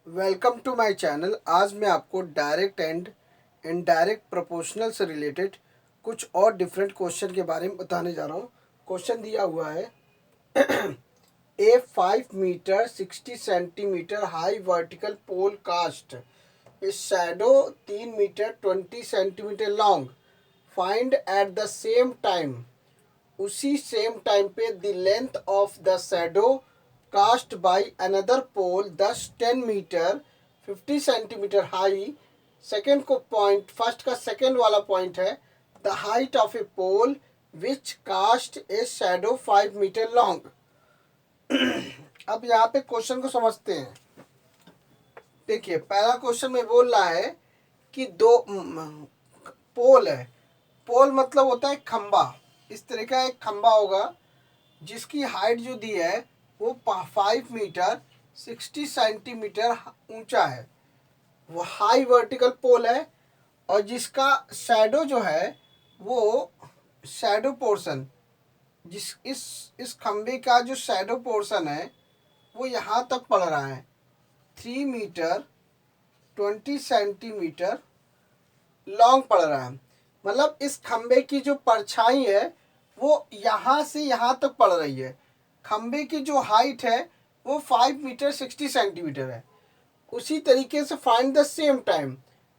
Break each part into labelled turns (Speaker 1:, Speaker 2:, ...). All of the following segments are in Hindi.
Speaker 1: Welcome to my channel. आज मैं आपको डायरेक्ट एंड इनडायरेक्ट प्रोपोर्शनल से रिलेटेड कुछ और डिफरेंट क्वेश्चन के बारे में बताने जा रहा हूँ। क्वेश्चन दिया हुआ है a 5 metre 60 centimetre high vertical pole cast a shadow 3 metre 20 centimetre long find at the same time. उसी सेम टाइम पे the length of the shadow cast by another pole 10 metre 50 centimetre high. Second को पॉइंट, फर्स्ट का सेकेंड वाला पॉइंट है the height of a pole which cast a shadow 5 metre long. अब यहाँ पे क्वेश्चन को समझते हैं। देखिए, पहला क्वेश्चन में बोल रहा है कि दो पोल है। पोल मतलब होता है खंबा। इस तरह का एक खंबा होगा जिसकी हाइट जो दी है वो 5 मीटर 60 सेंटीमीटर ऊंचा है। वो हाई वर्टिकल पोल है और जिसका शैडो जो है वो शैडो पोर्शन, जिस इस खंबे का जो शैडो पोर्शन है वो यहाँ तक पड़ रहा है 3 मीटर 20 सेंटीमीटर लॉन्ग पड़ रहा है। मतलब इस खंबे की जो परछाई है वो यहाँ से यहाँ तक पड़ रही है। खंबे की जो हाइट है वो 5 मीटर 60 सेंटीमीटर है। उसी तरीके से find the same time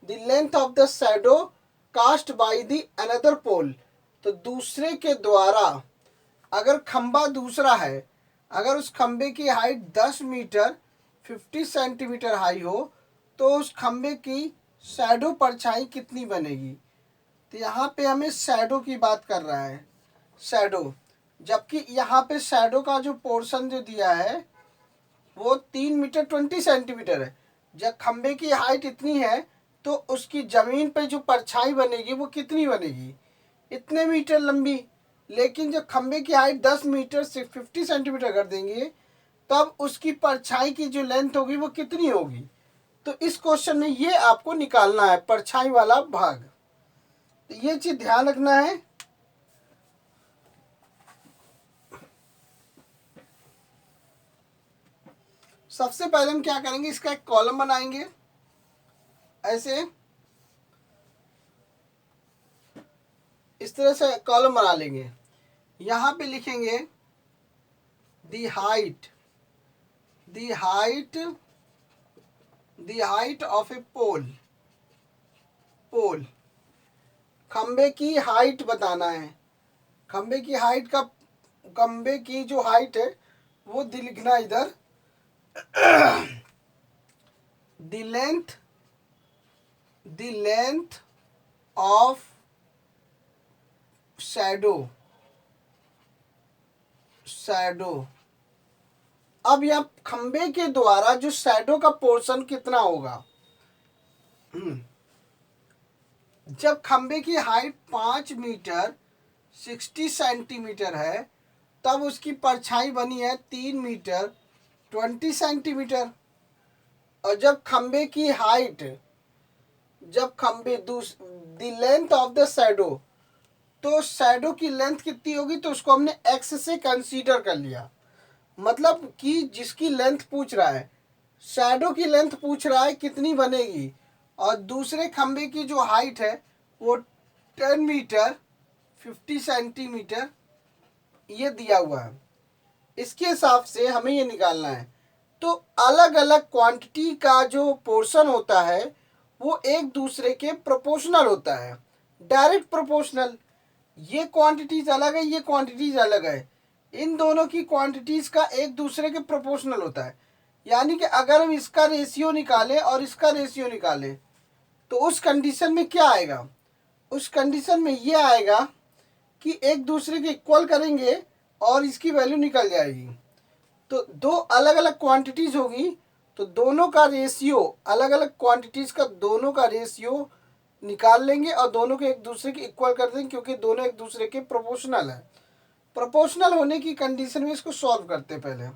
Speaker 1: the length of the shadow cast by the another pole. तो दूसरे के द्वारा, अगर खंबा दूसरा है, अगर उस खंबे की हाइट 10 मीटर 50 सेंटीमीटर हाई हो तो उस खंबे की शैडो परछाई कितनी बनेगी। तो यहाँ पे हमें शैडो की बात कर रहा है, शैडो। जबकि यहाँ पे शैडो का जो पोर्शन जो दिया है वो 3 मीटर 20 सेंटीमीटर है। जब खंबे की हाइट इतनी है तो उसकी ज़मीन पे जो परछाई बनेगी वो कितनी बनेगी, इतने मीटर लंबी। लेकिन जब खंबे की हाइट 10 मीटर से 50 सेंटीमीटर कर देंगे तब उसकी परछाई की जो लेंथ होगी वो कितनी होगी। तो इस क्वेश्चन में ये आपको निकालना है, परछाई वाला भाग। तो ये चीज़ ध्यान रखना है। सबसे पहले हम क्या करेंगे, इसका एक कॉलम बनाएंगे। ऐसे इस तरह से कॉलम बना लेंगे। यहाँ पे लिखेंगे दी हाइट ऑफ ए पोल। खंबे की हाइट बताना है। खंबे की जो हाइट है वो लिखना इधर द लेंथ ऑफ शैडो। अब यह खंबे के द्वारा जो शैडो का पोर्शन कितना होगा। जब खंबे की हाइट 5 मीटर 60 सेंटीमीटर है तब उसकी परछाई बनी है 3 मीटर 20 सेंटीमीटर। और जब खंबे की height, the length of the shadow, तो शैडो की लेंथ कितनी होगी तो उसको हमने एक्स से कंसीडर कर लिया। मतलब कि जिसकी लेंथ पूछ रहा है, शैडो की लेंथ पूछ रहा है कितनी बनेगी, और दूसरे खंबे की जो हाइट है वो 10 मीटर 50 सेंटीमीटर ये दिया हुआ है। इसके हिसाब से हमें ये निकालना है। तो अलग अलग क्वांटिटी का जो पोर्शन होता है वो एक दूसरे के प्रोपोर्शनल होता है, डायरेक्ट प्रोपोर्शनल। ये क्वांटिटीज अलग है, ये क्वांटिटीज अलग है। इन दोनों की क्वांटिटीज का एक दूसरे के प्रोपोर्शनल होता है। यानी कि अगर हम इसका रेशियो निकालें और इसका रेशियो निकालें तो उस कंडीशन में क्या आएगा, उस कंडीशन में ये आएगा कि एक दूसरे के इक्वल करेंगे और इसकी वैल्यू निकल जाएगी। तो दो अलग अलग क्वांटिटीज होगी तो दोनों का रेशियो, अलग अलग क्वांटिटीज का दोनों का रेशियो निकाल लेंगे और दोनों को एक दूसरे के इक्वल कर देंगे, क्योंकि दोनों एक दूसरे के प्रोपोर्शनल है। प्रोपोर्शनल होने की कंडीशन में इसको सॉल्व करते हैं पहले।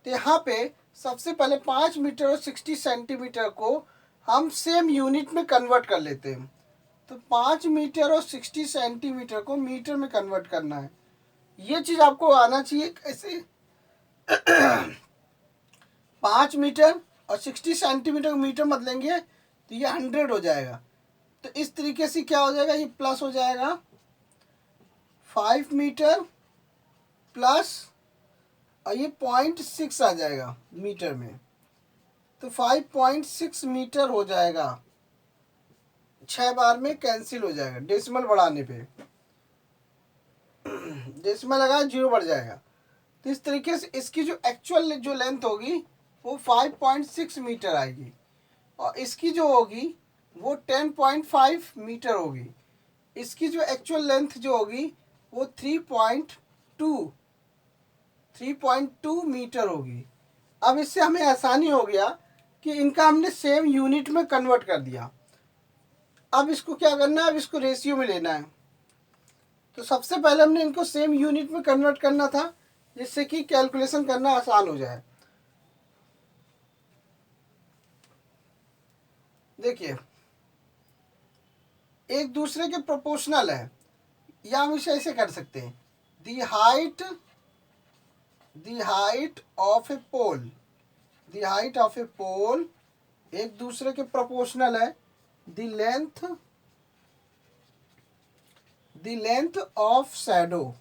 Speaker 1: तो यहाँ पे सबसे पहले 5 मीटर और 60 सेंटीमीटर को हम सेम यूनिट में कन्वर्ट कर लेते हैं। तो 5 मीटर और 60 सेंटीमीटर को मीटर में कन्वर्ट करना है। ये चीज़ आपको आना चाहिए। कैसे 5 मीटर और 60 सेंटीमीटर को मीटर मत लेंगे तो ये 100 हो जाएगा। तो इस तरीके से क्या हो जाएगा, ये प्लस हो जाएगा 5 मीटर प्लस, और ये 0.6 आ जाएगा मीटर में, तो 5.6 मीटर हो जाएगा। 6 बार में कैंसिल हो जाएगा, डेसिमल बढ़ाने पे डेसिमल लगा 0 बढ़ जाएगा। तो इस तरीके से इसकी जो एक्चुअल जो लेंथ होगी वो 5.6 मीटर आएगी, और इसकी जो होगी वो 10.5 मीटर होगी। इसकी जो एक्चुअल लेंथ जो होगी वो 3.2 मीटर होगी। अब इससे हमें आसानी हो गया कि इनका हमने सेम यूनिट में कन्वर्ट कर दिया। अब इसको क्या करना है, अब इसको रेशियो में लेना है। तो सबसे पहले हमने इनको सेम यूनिट में कन्वर्ट करना था, जिससे कि कैलकुलेशन करना आसान हो जाए। देखिए, एक दूसरे के प्रोपोर्शनल है, या हम इसे ऐसे कर सकते हैं, the height of a pole, the height of a pole एक दूसरे के प्रोपोर्शनल है। दी लेंथ ऑफ शैडो,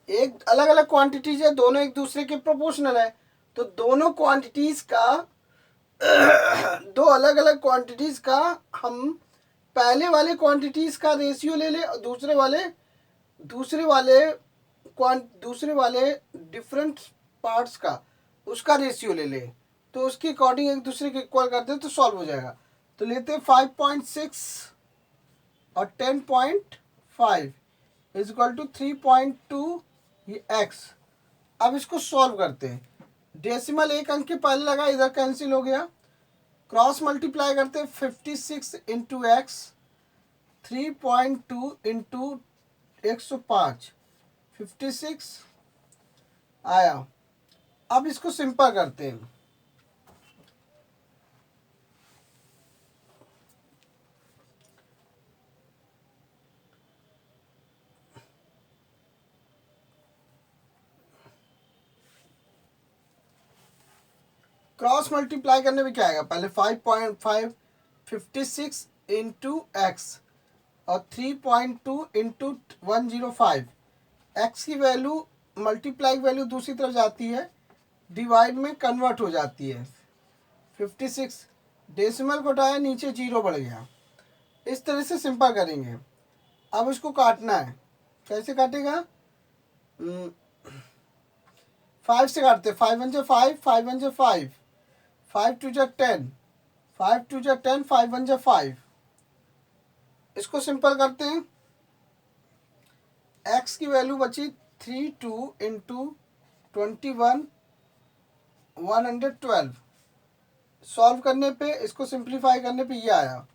Speaker 1: एक अलग अलग क्वांटिटीज है, दोनों एक दूसरे के प्रोपोर्शनल है, तो दोनों क्वांटिटीज का दो अलग अलग क्वांटिटीज का हम पहले वाले क्वांटिटीज का रेशियो ले ले, और दूसरे वाले डिफरेंट पार्ट्स का उसका रेशियो ले ले, तो उसके अकॉर्डिंग एक दूसरे के इक्वल करते हैं तो सॉल्व हो जाएगा। तो लेते हैं 5.6 और 10.5 इज इक्वल टू 3.2 ये x। अब इसको सॉल्व करते हैं। डेसिमल एक अंक के पहले लगा, इधर कैंसिल हो गया, क्रॉस मल्टीप्लाई करते हैं 56 इंटू एक्स, 3.2 इंटू 105, 56 आया। अब इसको सिंपल करते हैं। क्रॉस मल्टीप्लाई करने में क्या आएगा, पहले 5.5 56 इंटू एक्स और 3.2 इंटू 105। एक्स की वैल्यू मल्टीप्लाई वैल्यू दूसरी तरफ जाती है, डिवाइड में कन्वर्ट हो जाती है। 56 डेसिमल को हटाया, नीचे 0 बढ़ गया। इस तरह से सिंपल करेंगे। अब इसको काटना है, कैसे काटेगा, 5 से काटते, 5 1 5, 5 1 5, 5 2 10, 5 2 10, 5 1 5। इसको सिंपल करते हैं। एक्स की वैल्यू बची 32 इंटू 21 112। सॉल्व करने पे, इसको सिंप्लीफाई करने पे ये आया।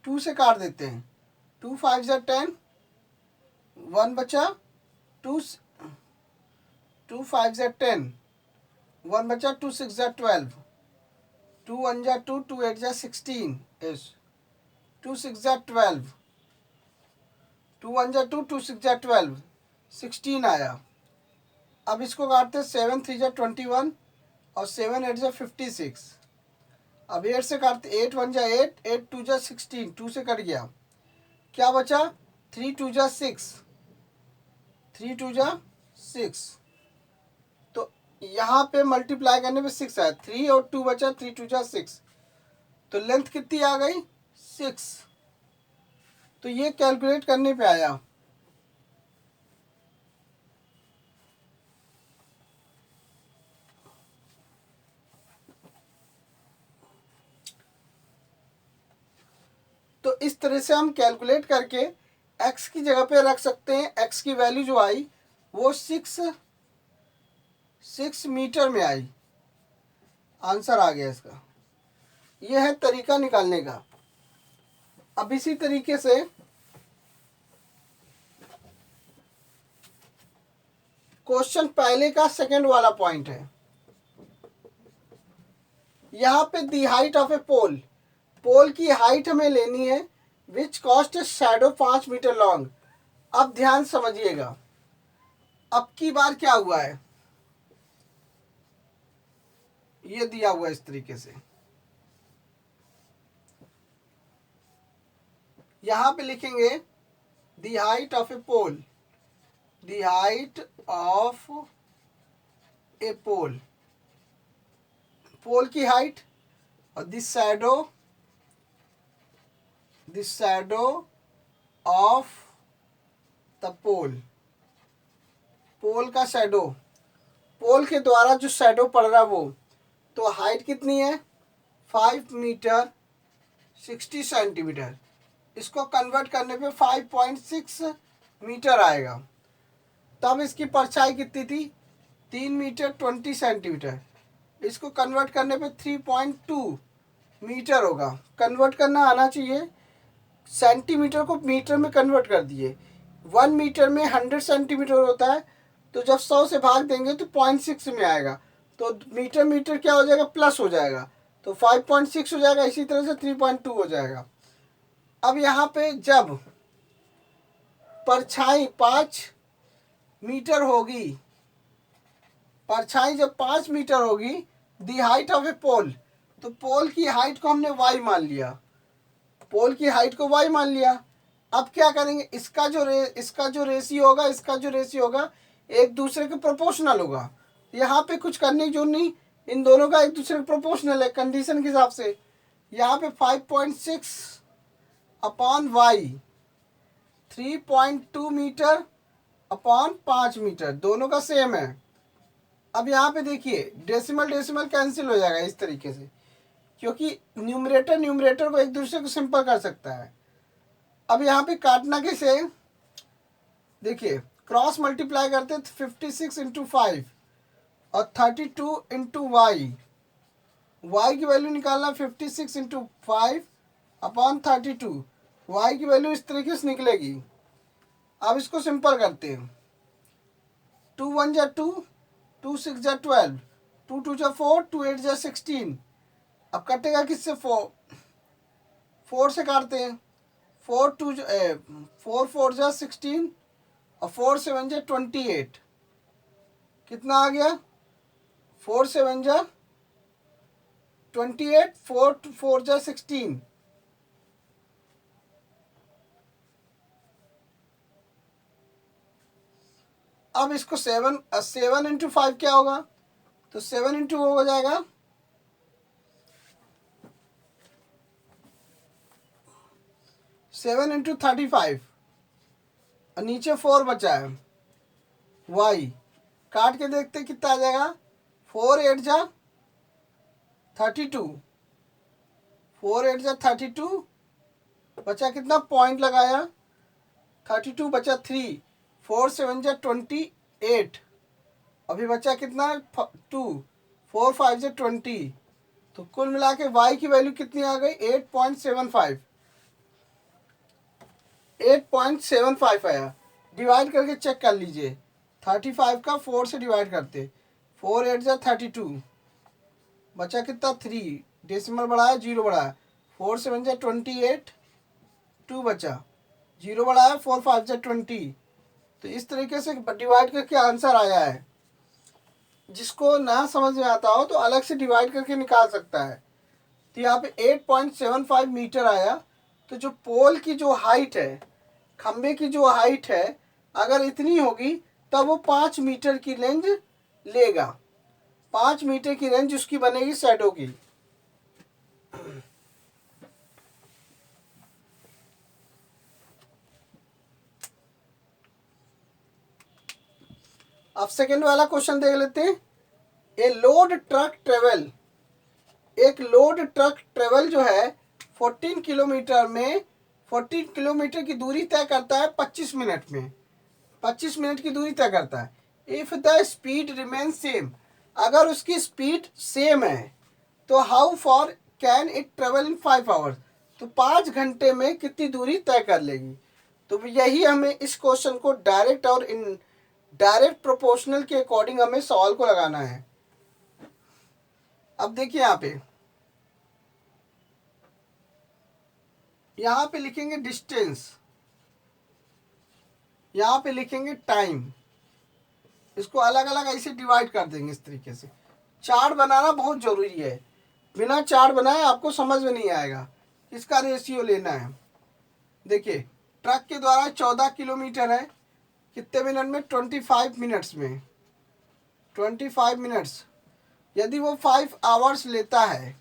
Speaker 1: टू से काट देते हैं, 2 5 जा 10, 1 बचा, 2 5 जा 10, 1 बचा, 2 6 जा 12, 2 1 जा 2, 2 8 जा 16 इस 2 6 जा 12, 2 1 जा 2, 2 6 जा 12, 16 आया। अब इसको काटते, 7 3 जा 21 और 7 8 जा 56। अब 8 से काटते, 8 1 जा 8, 8 2 जा 16, 2 से कट गया, क्या बचा, 3 2 जा 6, 3 2 जा 6। तो यहाँ पे मल्टीप्लाई करने पे 6 आया, 3 और 2 बचा, 3 2 जा 6, तो लेंथ कितनी आ गई, 6। तो ये कैलकुलेट करने पे आया। तो इस तरह से हम कैलकुलेट करके x की जगह पे रख सकते हैं। x की वैल्यू जो आई वो 6 मीटर में आई, आंसर आ गया इसका। यह है तरीका निकालने का। अब इसी तरीके से क्वेश्चन पहले का सेकंड वाला पॉइंट है, यहाँ पे दी height of a pole, pole की हाइट हमें लेनी है which cost shadow 5 metre long. अब ध्यान समझिएगा, अब की बार क्या हुआ है, ये दिया हुआ है इस तरीके से, यहां पे लिखेंगे the height of a pole, the height of a pole, pole की हाइट, और this shadow of the pole, pole का शैडो, पोल के द्वारा जो शैडो पड़ रहा वो, तो हाइट कितनी है 5 मीटर 60 सेंटीमीटर, इसको कन्वर्ट करने पे 5.6 मीटर आएगा। तब इसकी परछाई कितनी थी 3 मीटर 20 सेंटीमीटर, इसको कन्वर्ट करने पे 3.2 मीटर होगा। कन्वर्ट करना आना चाहिए, सेंटीमीटर को मीटर में कन्वर्ट कर दिए। 1 मीटर में 100 सेंटीमीटर होता है, तो जब 100 से भाग देंगे तो 0.6 में आएगा, तो मीटर मीटर क्या हो जाएगा प्लस हो जाएगा, तो 5.6 हो जाएगा, इसी तरह से 3.2 हो जाएगा। अब यहाँ पे जब परछाई 5 मीटर होगी, परछाई जब 5 मीटर होगी दी हाइट ऑफ ए पोल, तो पोल की हाइट को हमने y मान लिया, पोल की हाइट को y मान लिया। अब क्या करेंगे, इसका जो रेशियो होगा, इसका जो रेशियो होगा एक दूसरे के प्रोपोर्शनल होगा। यहाँ पे कुछ करने की जरूरत नहीं, इन दोनों का एक दूसरे के प्रोपोर्शनल है कंडीशन के हिसाब से। यहाँ पे 5.6 upon y, 3.2 metre upon 5 metre, दोनों का सेम है। अब यहाँ पे देखिए डेसिमल डेसिमल कैंसिल हो जाएगा इस तरीके से, क्योंकि न्यूमरेटर को एक दूसरे को सिंपल कर सकता है। अब यहाँ पे काटना कैसे, देखिए क्रॉस मल्टीप्लाई करते 56 इंटू 5 और 32 इंटू वाई, वाई की वैल्यू निकालना 56 इंटू 5 अपॉन 32, वाई की वैल्यू इस तरीके से निकलेगी। अब इसको सिंपल करते हैं, 2 1 जा 2, 2 6 जा 12, 2 2 जा 4, 2 8 जा 16। अब कटेगा किससे, 4 से काटते हैं, 4 4 जा 16 और 4 7 जा 28, कितना आ गया 4 7 जा 28, 4 4 जा 16। अब इसको 7 इंटू 5 क्या होगा, तो 7 इंटू हो जाएगा 7 इंटू 35, और नीचे 4 बचा है, y काट के देखते कितना आ जाएगा, 4 8 जा 32, 4 8 जा 32, बचा कितना पॉइंट लगाया 32, बचा 3, 4 7 जा 28, अभी बचा कितना 2, 4 5 जा 20, तो कुल मिला के y की वैल्यू कितनी आ गई 8.75, 8.75 आया। डिवाइड करके चेक कर लीजिए, 35 का 4 से डिवाइड करते, 4 8 जा 32, बचा कितना 3, डेसिमल बढ़ाया 0 बढ़ाया, 4 7 जा 28, 2 बचा, 0 बढ़ाया 4 5 जा 20। तो इस तरीके से डिवाइड करके आंसर आया है। जिसको ना समझ में आता हो तो अलग से डिवाइड करके निकाल सकता है। तो यहाँ पे 8.75 मीटर आया। तो जो पोल की जो हाइट है, खंबे की जो हाइट है, अगर इतनी होगी तब वो 5 मीटर की रेंज लेगा। 5 मीटर की रेंज उसकी बनेगी शैडो की। अब सेकेंड वाला क्वेश्चन देख लेते हैं। ए लोड ट्रक ट्रेवल, एक लोड ट्रक ट्रेवल जो है 14 किलोमीटर में 14 किलोमीटर की दूरी तय करता है 25 मिनट में। 25 मिनट की दूरी तय करता है। If the speed remain same, अगर उसकी स्पीड सेम है तो how for can it travel in 5 hours, तो 5 घंटे में कितनी दूरी तय कर लेगी। तो यही हमें इस क्वेश्चन को डायरेक्ट और इन डायरेक्ट प्रोपोर्शनल के अकॉर्डिंग हमें सॉल्व को लगाना है। अब देखिए यहाँ पे यहाँ पे लिखेंगे डिस्टेंस, यहाँ पे लिखेंगे टाइम। इसको अलग अलग ऐसे डिवाइड कर देंगे इस तरीके से। चार्ट बनाना बहुत ज़रूरी है, बिना चार्ट बनाए आपको समझ में नहीं आएगा इसका रेशियो लेना है। देखिए ट्रक के द्वारा 14 किलोमीटर है, कितने मिनट में? 25 मिनट्स में। 25 मिनट्स। यदि वो 5 आवर्स लेता है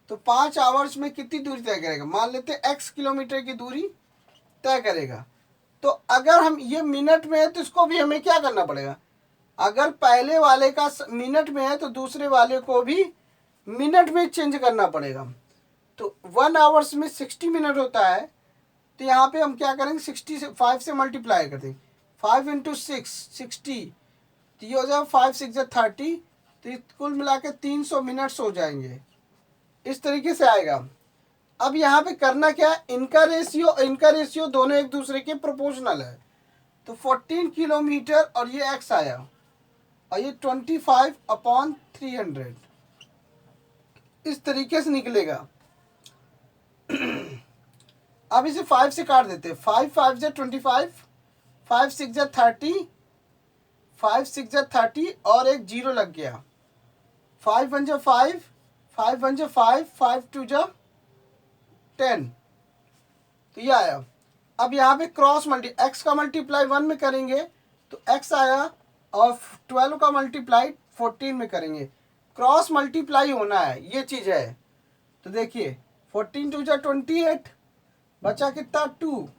Speaker 1: तो 5 आवर्स में कितनी दूरी तय करेगा? मान लेते हैं x किलोमीटर की दूरी तय करेगा। तो अगर हम ये मिनट में है तो इसको भी हमें क्या करना पड़ेगा? अगर पहले वाले का मिनट में है तो दूसरे वाले को भी मिनट में चेंज करना पड़ेगा। तो 1 आवर्स में 60 मिनट होता है, तो यहाँ पे हम क्या करेंगे? 60 से 5 से मल्टीप्लाई कर देंगे। 5 इंटू 6 60, तो ये हो जाएगा 5 6 30, तो कुल मिला के 300 मिनट्स हो जाएंगे। इस तरीके से आएगा। अब यहाँ पे करना क्या है? इनका रेशियो दोनों एक दूसरे के प्रोपोर्शनल है। तो 14 किलोमीटर और ये x आया, और ये 25/300 इस तरीके से निकलेगा। अब इसे 5 से काट देते हैं। 5 5 जा 25, 5 6 जा 30, 5 6 जा 30 और एक जीरो लग गया। 5 1 जा 5, 5 1 जा 5, 5 2 जा 10, तो ये आया। अब यहाँ पे क्रॉस x का मल्टीप्लाई 1 में करेंगे तो x आया, और 12 का मल्टीप्लाई 14 में करेंगे। क्रॉस मल्टीप्लाई होना है, ये चीज़ है। तो देखिए 14 2 जा 28, बचा कितना? 2।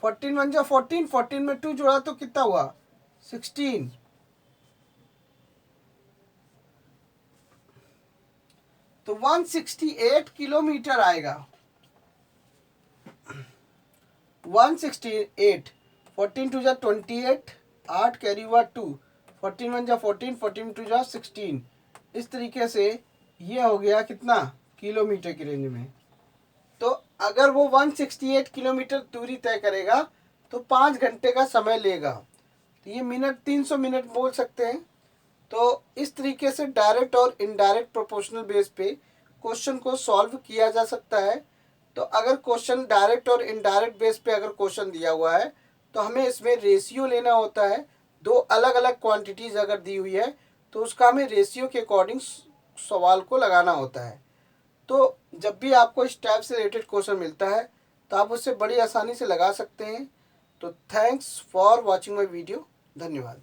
Speaker 1: 14 1 जा 14, 14 में 2 जोड़ा तो कितना हुआ? 16। तो 168 किलोमीटर आएगा। 168, 14 2 जा 28, 8 कैरी हुआ 2, 14 1 जा 14, 14 2 जा 16। इस तरीके से ये हो गया कितना? किलोमीटर की रेंज में। तो अगर वो 168 किलोमीटर दूरी तय करेगा तो 5 घंटे का समय लेगा। तो ये मिनट 300 मिनट बोल सकते हैं। तो इस तरीके से डायरेक्ट और इनडायरेक्ट प्रोपोर्शनल बेस पे क्वेश्चन को सॉल्व किया जा सकता है। तो अगर क्वेश्चन डायरेक्ट और इनडायरेक्ट बेस पे अगर क्वेश्चन दिया हुआ है तो हमें इसमें रेशियो लेना होता है। दो अलग अलग क्वांटिटीज़ अगर दी हुई है तो उसका हमें रेशियो के अकॉर्डिंग सवाल को लगाना होता है। तो जब भी आपको इस टाइप से रिलेटेड क्वेश्चन मिलता है तो आप उससे बड़ी आसानी से लगा सकते हैं। तो thanks for watching my video. धन्यवाद।